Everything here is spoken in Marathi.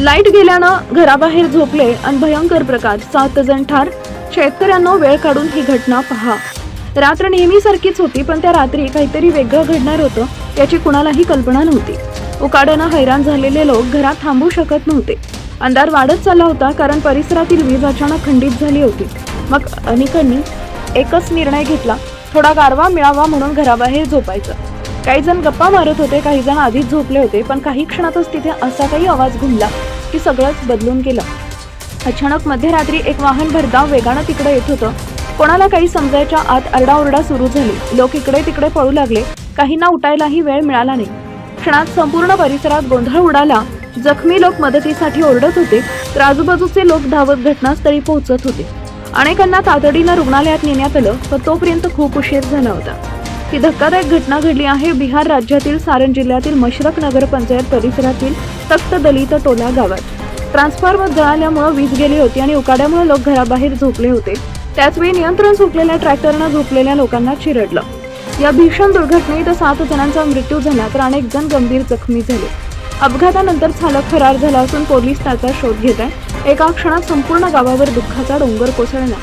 लाईट गेल्यानं घराबाहेर झोपले आणि भयंकर प्रकार, 7 जण ठार. शेतकऱ्यांना वेळ काढून ही घटना पहा. रात्र नेहमीसारखीच होती, पण त्या रात्री काहीतरी वेगळं घडणार होतं याची कुणालाही कल्पना नव्हती. उकाड्यानं हैराण झालेले लोक घरात थांबू शकत नव्हते. अंधार वाढत चालला होता, कारण परिसरातील वीज अचानक खंडित झाली होती. मग अनेकांनी एकच निर्णय घेतला, थोडा गारवा मिळावा म्हणून घराबाहेर झोपायचं. काही जण गप्पा मारत होते, काही जण आधीच झोपले होते. पण काही क्षणातच तिथे असा काही आवाज घुमला की सगळंच बदलून गेलं. अचानक मध्यरात्री एक वाहन भरधाव वेगानं तिकडे येत होतं. कोणाला काही समजायच्या आत आरडाओरडा सुरू झाली. लोक इकडे तिकडे पळू लागले. काहींना उठायलाही वेळ मिळाला नाही. क्षणात संपूर्ण परिसरात गोंधळ उडाला. जखमी लोक मदतीसाठी ओरडत होते, तर आजूबाजूचे लोक धावत घटनास्थळी पोहोचत होते. अनेकांना तातडीनं रुग्णालयात नेण्यात आलं, पण तोपर्यंत खूप उशीर झाला होता. ही धक्कादायक घटना घडली आहे बिहार राज्यातील सारन जिल्ह्यातील मशरक नगर पंचायत परिसरातील तख्त दलित टोला गावात. ट्रान्सफॉर्मर जळाल्यामुळे वीज गेली होती आणि उकाड्यामुळे लोक घराबाहेर झोपले होते. त्याचवेळी नियंत्रण सुटलेल्या ट्रॅक्टरनं झोपलेल्या लोकांना चिरडलं. या भीषण दुर्घटनेत 7 जणांचा मृत्यू झाला, तर अनेक जण गंभीर जखमी झाले. अपघातानंतर चालक फरार झाला असून पोलीस त्याचा शोध घेत आहेत. एका क्षणात संपूर्ण गावावर दुःखाचा डोंगर कोसळला.